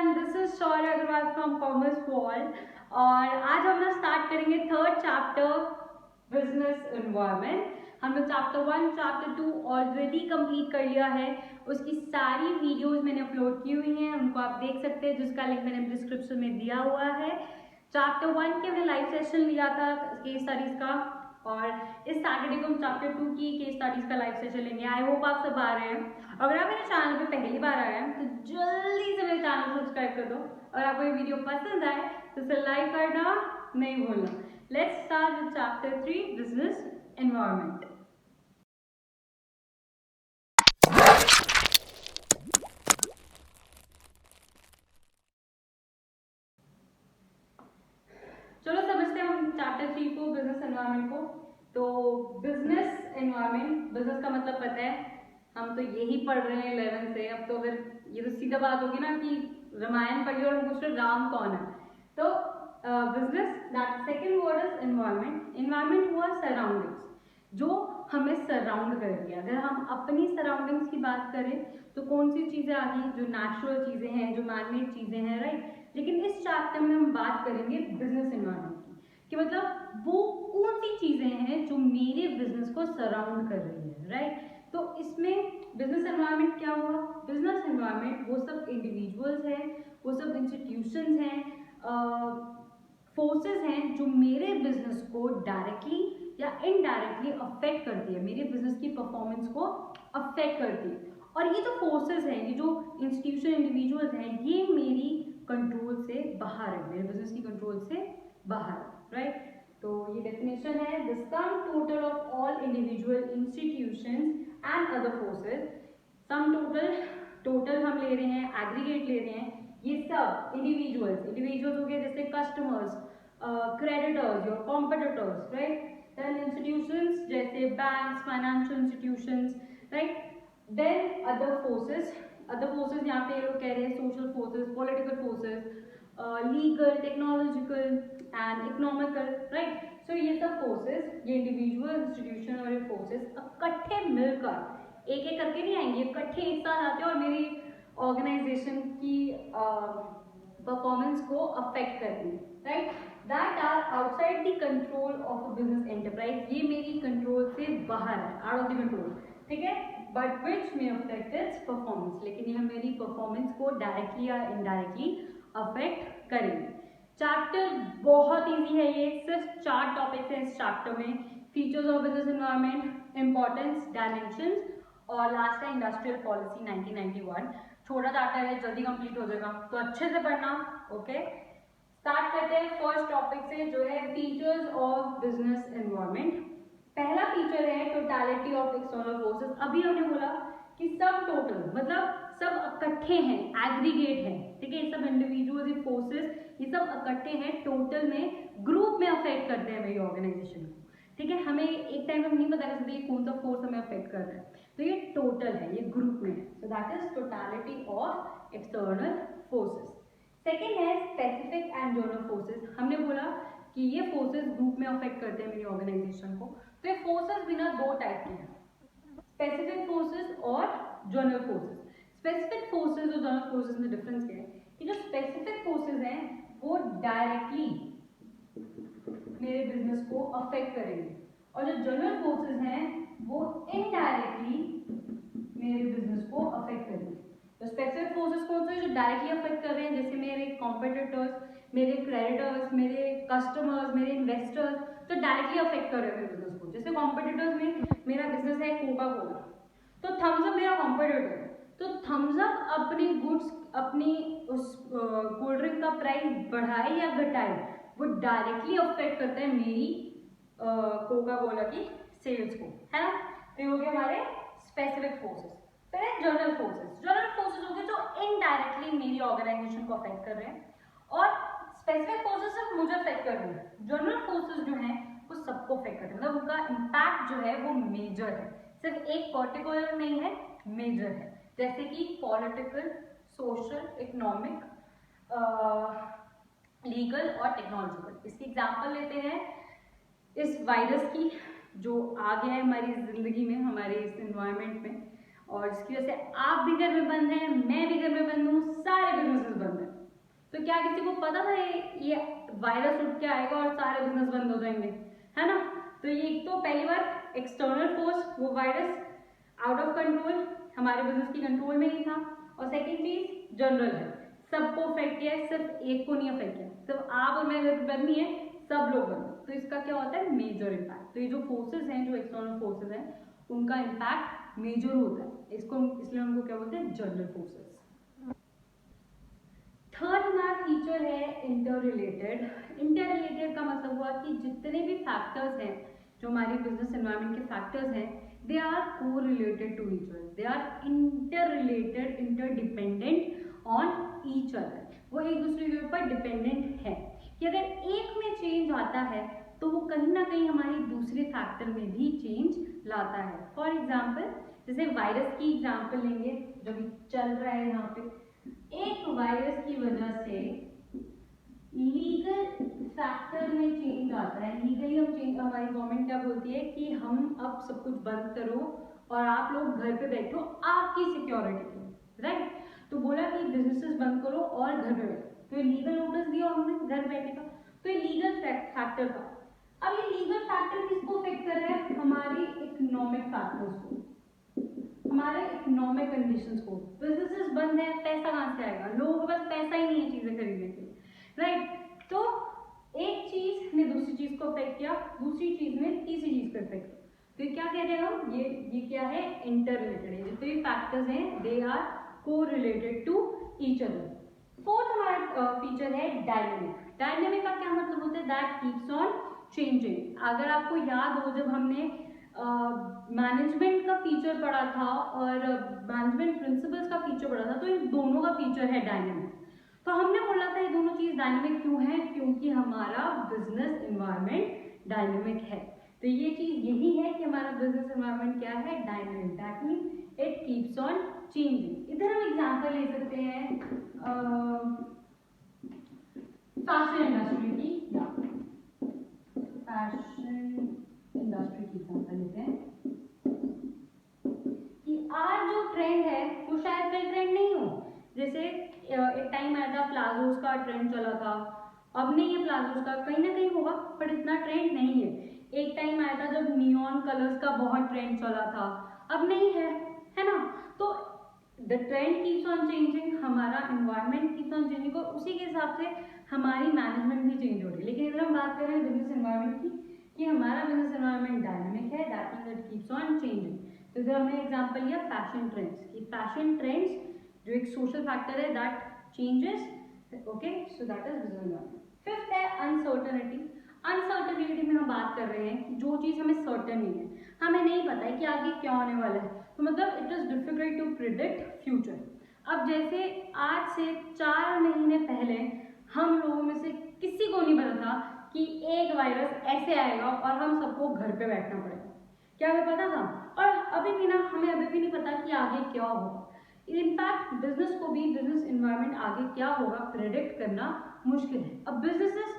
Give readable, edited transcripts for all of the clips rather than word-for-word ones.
Everyone, this is Shaurya Agarwal from Commerce World. और आज हम लोग स्टार्ट करेंगे थर्ड चैप्टर बिजनेस एनवायरनमेंट। हम लोग चैप्टर 1 चैप्टर 2 ऑलरेडी कंप्लीट कर लिया है। उसकी सारी वीडियोस मैंने अपलोड की हुई हैं, उनको आप देख सकते हैं, जिसका लिंक मैंने डिस्क्रिप्शन में दिया हुआ है। चैप्टर 1 के हमने लाइव सेशन लिया था केस स्टडीज का, और इस सैटरडे को हम चैप्टर 2 की केस स्टडीज का लाइव सेशन लेंगे। आई होप आप सब आ रहे हैं। अगर आप मेरे चैनल पे पहली बार आए हैं तो जल्दी से मेरे चैनल को सब्सक्राइब कर दो, और आपको ये वीडियो पसंद आए तो इसे लाइक करना नहीं भूलना। Let's start with chapter 3 business environment. चलो समझते हैं हम चैप्टर 3 को, बिजनेस एनवायरनमेंट को। तो बिजनेस एनवायरनमेंट, बिजनेस का मतलब पता है, हम तो यही पढ़ रहे हैं 11 से। अब तो फिर ये तो सीधा बात होगी ना कि रामायण पढ़ लिया और हम पूछ रहे राम कौन है। तो business, that second word is environment. Environment हुआ सराउंडिंग्स, जो हमें सराउंड कर दिया। अगर हम अपनी सराउंडिंग्स की बात करें तो कौन सी चीज़ें आ गई, जो नेचुरल चीज़ें हैं, जो मैनमेड चीज़ें हैं, राइट। लेकिन इस चैप्टर में हम बात करेंगे बिजनेस एनवायरनमेंट की, कि मतलब वो कौन सी चीज़ें हैं जो मेरे बिजनेस को सराउंड कर रही है, राइट। तो इसमें बिजनेस एनवायरनमेंट क्या हुआ? बिजनेस एनवायरनमेंट वो सब इंडिविजुअल्स हैं, वो सब इंस्टीट्यूशंस हैं, फोर्सेस हैं जो मेरे बिजनेस को डायरेक्टली या इनडायरेक्टली अफेक्ट करती है, मेरे बिजनेस की परफॉर्मेंस को अफेक्ट करती है। और ये जो फोर्सेस हैं, ये जो इंस्टीट्यूशन, इंडिविजुअल्स हैं, ये मेरी कंट्रोल से बाहर है, मेरे बिजनेस की कंट्रोल से बाहर, राइट। तो ये डेफिनेशन है, the sum total of all individual institutions and other forces. Sum total, total हम ले रहे हैं, एग्रीगेट ले रहे हैं। ये सब इंडिविजुअल्स हो गए, जैसे customers, creditors, your competitors, right. Then institutions जैसे banks, financial institutions, right. Then other forces यहाँ पे लोग कह रहे हैं social forces, political forces, legal, technological and economical, right. So ये सब फोर्सेस, ये इंडिविजुअल, इंस्टीट्यूशन और ये फोर्सेस इकट्ठे मिलकर, एक एक करके नहीं आएंगे, इकट्ठे एक साथ आते हैं और मेरी ऑर्गेनाइजेशन की परफॉर्मेंस को अफेक्ट करती है, right. That are outside the control of a business enterprise. ये मेरी कंट्रोल से बाहर है, आउट ऑफ द कंट्रोल, ठीक है। बट विच में अफेक्ट इट्स परफॉर्मेंस, लेकिन यह मेरी परफॉर्मेंस को डायरेक्टली या इनडायरेक्टली अफेक्ट करेंगे। चैप्टर बहुत इजी है, ये सिर्फ 4 टॉपिक्स हैं इस चैप्टर में। Features of business environment, importance, dimensions, और लास्ट है इंडस्ट्रियल पॉलिसी 1991। छोटा चैप्टर है, जल्दी कंप्लीट हो जाएगा, तो अच्छे से पढ़ना, ओके। स्टार्ट करते हैं फर्स्ट टॉपिक से, जो है फीचर्स ऑफ बिजनेस एनवायरनमेंट। पहला फीचर है टोटलिटी ऑफ एक्सटर्नल फोर्सेस। अभी हमने बोला कि सब टोटल मतलब सब इकट्ठे हैं, एग्रीगेट है, ठीक है। ये सब इंडिविजुअल फोर्सेस, ये सब इकट्ठे हैं, टोटल में, ग्रुप में अफेक्ट करते हैं मेरी ऑर्गेनाइजेशन को, ठीक है। हमें एक टाइम में नहीं पता कर सकते कौन सा फोर्स हमें अफेक्ट कर रहा है, तो ये टोटल है, ये ग्रुप में है। So that is totality of external forces. Second है स्पेसिफिक एंड जनरल फोर्सेस। हमने बोला कि ये फोर्सेस ग्रुप में अफेक्ट करते हैं मेरी ऑर्गेनाइजेशन को। तो ये फोर्सेस भी ना 2 टाइप के हैं, स्पेसिफिक फोर्सेस और जनरल फोर्सेस। स्पेसिफिक फोर्सेस और जनरल फोर्सेस में डिफरेंस क्या है कि जो स्पेसिफिक फोर्सेस हैं वो डायरेक्टली मेरे बिजनेस को अफेक्ट करेंगे, और जो जनरल फोर्सेस हैं वो इनडायरेक्टली मेरे बिजनेस को अफेक्ट करेंगे। तो स्पेसिफिक फोर्सेस कौन से हैं जो डायरेक्टली अफेक्ट कर रहे हैं, जैसे मेरे कॉम्पिटिटर्स, मेरे क्रेडिटर्स, मेरे कस्टमर्स, मेरे इन्वेस्टर्स, तो डायरेक्टली अफेक्ट कर रहे हैं मेरे बिजनेस को। जैसे कॉम्पिटिटर्स में मेरा बिजनेस है कोका कोला, तो थम्स अप मेरा कॉम्पिटिटर है, तो थम्स अप अपनी गुड्स, अपनी उस कोल्ड ड्रिंक का प्राइस बढ़ाए या घटाए, वो डायरेक्टली अफेक्ट करता है मेरी कोका कोला की सेल्स को, है ना। तो ये हो गए हमारे स्पेसिफिक फोर्सेस। फिर है जनरल फोर्सेस। जनरल फोर्सेस हो गए जो इनडायरेक्टली मेरी ऑर्गेनाइजेशन को अफेक्ट कर रहे हैं, और स्पेसिफिक फोर्सेस सिर्फ मुझे अफेक्ट कर रहे हैं। जनरल फोर्सेस जो हैं वो सबको अफेक्ट करते हैं, मतलब उनका इम्पैक्ट जो है वो मेजर है, सिर्फ एक पर्टिकुलर नहीं है, मेजर है। जैसे कि पॉलिटिकल, सोशल, इकोनॉमिक, लीगल और टेक्नोलॉजिकल। इसकी एग्जांपल लेते हैं इस वायरस की, जो आ गया है हमारी जिंदगी में, हमारे इस एनवायरनमेंट में, और जिसकी वजह से आप भी घर में बंद हैं, मैं भी घर में बंद हूँ, सारे बिजनेसेस बंद हैं, क्या किसी को पता था ये वायरस उठ के आएगा और सारे बिजनेस बंद हो जाएंगे, है ना? तो ये एक तो पहली बार एक्सटर्नल फोर्स, वो वायरस आउट ऑफ कंट्रोल, हमारे बिजनेस की कंट्रोल में नहीं था। और सेकेंड चीज जनरल है, सबको अफेक्ट किया है, सिर्फ एक को नहीं अफेक्ट किया, सिर्फ आप और मैं घर पर बंद नहीं है, सब लोग बंद। तो इसका क्या होता है? Major impact. तो ये जो फोर्सेज हैं, जो एक्सटर्नल फोर्सेज हैं, उनका इम्पैक्ट मेजर होता है, इसको इसलिए उनको क्या बोलते हैं? General forces. थर्ड हमारा फीचर है इंटर रिलेटेड। इंटर रिलेटेड का मतलब हुआ कि जितने भी फैक्टर्स हैं, जो हमारे बिजनेस एनवायरनमेंट के फैक्टर्स हैं, they are co related to each other, they are interrelated, interdependent on each other. वो एक दूसरे के ऊपर डिपेंडेंट है कि अगर एक में चेंज आता है तो वो कहीं ना कहीं हमारे दूसरे फैक्टर में भी चेंज लाता है। फॉर एग्जाम्पल, जैसे वायरस की एग्जाम्पल लेंगे जो भी चल रहा है यहाँ पे, एक वायरस की वजह से लीगल फैक्टर में चेंज आता है। लीगली हम चेंज, हमारी गवर्नमेंट क्या बोलती है कि हम अब सब कुछ बंद करो और आप लोग घर पे बैठो आपकी सिक्योरिटी के लिए, राइट? तो बोला कि बिजनेसेस बंद करो और घर पे बैठो, तो ये लीगल नोटिस दिया उन्होंने घर बैठने का, तो ये लीगल फैक्टर था। अब ये लीगल फैक्टर किसको अफेक्ट कर रहा है? हमारी इकोनॉमिक फैक्टर्स को, हमारे इकोनॉमिक कंडीशंस को। बिजनेसेस बंद है, पैसा कहाँ से आएगा? लोगों के पास पैसा ही नहीं है चीजें खरीदने के लिए, राइट? तो एक चीज ने दूसरी चीज को अफेक्ट किया, दूसरी चीज ने तीसरी चीज को अफेक्ट किया। तो ये क्या कह रहे हैं हम? ये क्या है? इंटर रिलेटेड है। जितने भी फैक्टर्स हैं they are co related to each other. Fourth हमारा फीचर है डायनेमिक। डायनेमिक का क्या मतलब होता है? That keeps on changing. अगर आपको याद हो, जब हमने मैनेजमेंट का फीचर पढ़ा था और मैनेजमेंट प्रिंसिपल्स का फीचर पढ़ा था, तो इन दोनों का फीचर है डायनेमिक। तो हमने बोला था ये दोनों चीज डायनेमिक क्यों है? क्योंकि हमारा बिजनेस एनवायरनमेंट डायनेमिक है। तो ये चीज यही है कि हमारा बिजनेस एनवायरनमेंट क्या है? Dynamic. That means it keeps on changing. इधर हम एग्जांपल ले सकते हैं फैशन इंडस्ट्री की, या फैशन इंडस्ट्री की एग्जांपल लेते हैं कि आज जो ट्रेंड है वो शायद कल ट्रेंड नहीं हो। जैसे एक टाइम आया था प्लाजोस का ट्रेंड चला था, अब नहीं है प्लाजोस का, कहीं ना कहीं होगा पर इतना ट्रेंड नहीं है। एक टाइम आया था जब नियॉन कलर्स का बहुत ट्रेंड चला था, अब नहीं है ना? तो the trend keeps on changing, हमारा एनवायरनमेंट कीप्स ऑन चेंजिंग, और उसी के हिसाब से हमारी मैनेजमेंट भी चेंज हो रही है। लेकिन अगर हम बात कर रहे हैं बिजनेस एनवायरनमेंट की, कि हमारा बिजनेस एनवायरनमेंट डायनामिक है, that means it keeps on changing. तो इधर हमने एग्जांपल लिया फैशन ट्रेंड्स की। फैशन ट्रेंड्स जो एक सोशल फैक्टर है that changes, okay, so that is business environment. Fifth है अनसर्टेनिटी। अनसर्टेनिटी में हम बात कर रहे हैं कि जो चीज़ हमें सर्टेन नहीं है, हमें नहीं पता है कि आगे क्या होने वाला है, तो मतलब it is difficult to predict future. अब जैसे आज से 4 महीने पहले हम लोगों में से किसी को नहीं पता था कि एक वायरस ऐसे आएगा और हम सबको घर पे बैठना पड़ेगा, क्या हमें पता था? और अभी भी ना, हमें अभी भी नहीं पता कि आगे क्या होगा। इनफैक्ट बिजनेस को भी, बिजनेस एनवायरनमेंट आगे क्या होगा प्रेडिक्ट करना मुश्किल है। अब बिजनेसेस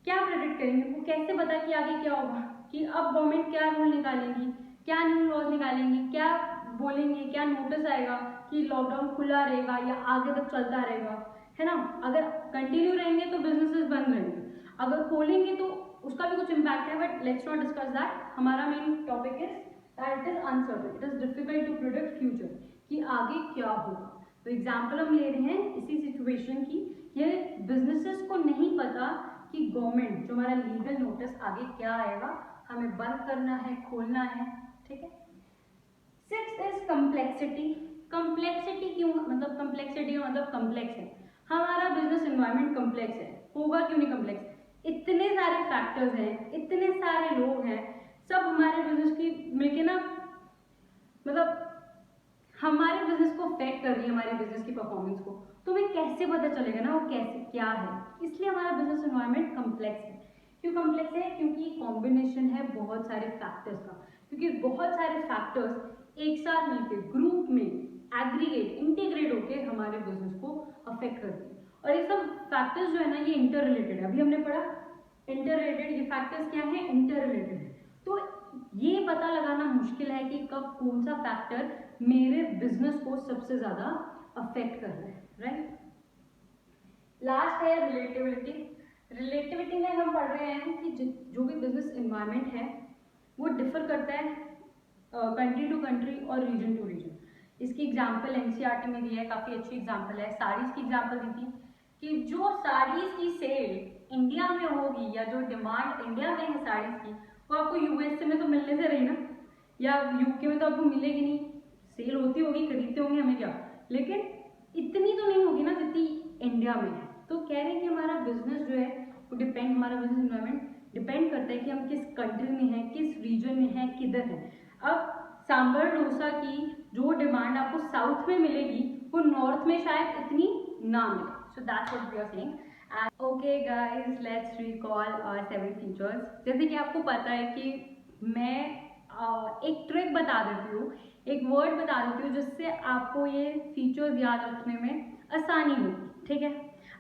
क्या प्रेडिक्ट करेंगे? वो कैसे पता कि आगे क्या होगा, कि अब गवर्नमेंट क्या रूल निकालेंगी, क्या न्यू लॉज निकालेंगी, क्या बोलेंगे, क्या नोटिस आएगा कि लॉकडाउन खुला रहेगा या आगे तक चलता रहेगा, है ना? अगर कंटिन्यू रहेंगे तो बिजनेसेस बंद रहेंगे, अगर खोलेंगे तो उसका भी कुछ इम्पैक्ट है, but let's not discuss that. हमारा main topic is that it is uncertain, it is difficult to predict future, कि आगे क्या होगा। तो एग्जाम्पल हम ले रहे हैं इसी सिचुएशन की, ये बिजनेसेस को नहीं पता कि गवर्नमेंट, जो हमारा लीगल नोटिस आगे क्या आएगा, हमें बंद करना है, खोलना है, ठीक है। Sixth is complexity. कम्प्लेक्सिटी क्यों, मतलब कम्प्लेक्सिटी का मतलब कम्प्लेक्स है। हमारा बिजनेस एनवायरनमेंट कम्प्लेक्स है, होगा क्यों नहीं कम्प्लेक्स? इतने सारे फैक्टर्स हैं, इतने सारे लोग हैं, सब हमारे बिजनेस की मिलके ना, मतलब हमारे बिजनेस को अफेक्ट कर रही है, हमारे बिजनेस की परफॉर्मेंस को। तो हमें कैसे पता चलेगा ना वो कैसे क्या है? इसलिए हमारा बिजनेस एनवायरनमेंट कम्प्लेक्स है। क्यों कम्प्लेक्स है? क्योंकि कॉम्बिनेशन है बहुत सारे फैक्टर्स का, क्योंकि बहुत सारे फैक्टर्स एक साथ मिलकर ग्रुप में एग्रीगेट, इंटीग्रेट होकर हमारे बिजनेस को अफेक्ट करते हैं। और ये सब फैक्टर्स जो है ना, ये इंटर रिलेटेड है। अभी हमने पढ़ा इंटर रिलेटेड, ये फैक्टर्स क्या है? इंटर रिलेटेड है। तो ये पता लगाना मुश्किल है कि कब कौन सा फैक्टर मेरे बिजनेस को सबसे ज्यादा अफेक्ट कर रहा है, राइट? लास्ट है रिलेटिविटी। रिलेटिविटी में हम पढ़ रहे हैं कि जो भी बिजनेस इन्वायरमेंट है वो डिफर करता है कंट्री टू कंट्री और रीजन टू रीजन। इसकी एग्जांपल एनसीईआरटी में दी है, काफ़ी अच्छी एग्जांपल है। साड़ीज़ की एग्जांपल दी थी कि जो साड़ीज़ की सेल इंडिया में होगी या जो डिमांड इंडिया में है साड़ीज़ की, वो आपको यूएसए में तो मिलने से रही ना, या यूके में तो आपको मिलेगी नहीं। सेल होती होगी, खरीदते होंगे, हमें क्या, लेकिन इतनी तो नहीं होगी ना जितनी इंडिया में है। तो कह रहे हैं कि हमारा बिजनेस जो है वो डिपेंड, हमारा बिजनेस इन्वायरमेंट डिपेंड करता है कि हम किस कंट्री में हैं, किस रीजन में हैं, किधर हैं। अब सांभर डोसा की जो डिमांड आपको साउथ में मिलेगी वो नॉर्थ में शायद इतनी ना मिले। So that's what we are saying. Okay guys, let's recall our 7 features. जैसे कि आपको पता है कि मैं एक ट्रिक बता देती हूँ, एक वर्ड बता देती हूँ जिससे आपको ये फीचर्स याद रखने में आसानी होगी, ठीक है।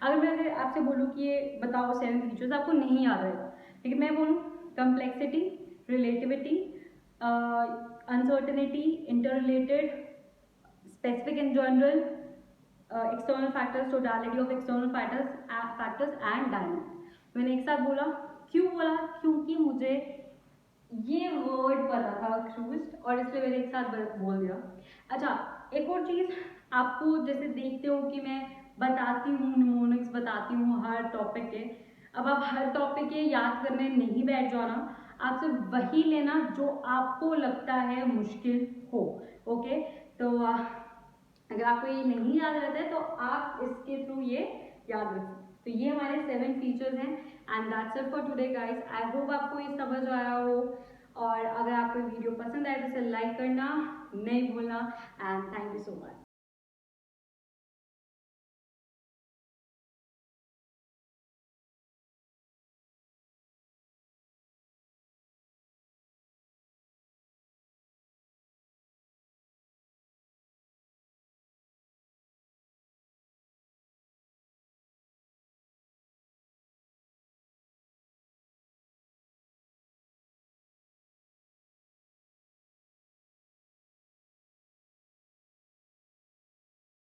अगर मैं आपसे बोलूँ कि ये बताओ 7 फीचर्स, आपको नहीं याद रहेगा, लेकिन मैं बोलूँ complexity, relativity, uncertainty, interrelated, specific and general, external factors, totality of external factors and dynamic। मैंने एक साथ बोला, क्यों बोला, क्योंकि मुझे ये वर्ड पता था क्रूज, और इसलिए मैंने एक साथ बोल दिया। अच्छा, एक और चीज़, आपको जैसे देखते हो कि मैं बताती हूँ निमोनिक्स बताती हूँ हर टॉपिक के, अब आप हर टॉपिक के याद करने नहीं बैठ जाना, आप सिर्फ वही लेना जो आपको लगता है मुश्किल हो। ओके, तो अगर आपको ये नहीं याद रहता है तो आप इसके थ्रू ये याद रख सकते। तो ये हमारे 7 फीचर्स हैं and that's it for today guys. I hope आपको ये समझ आया हो, और अगर आपको वीडियो पसंद आए तो इसे लाइक करना नहीं भूलना, and thank you so much.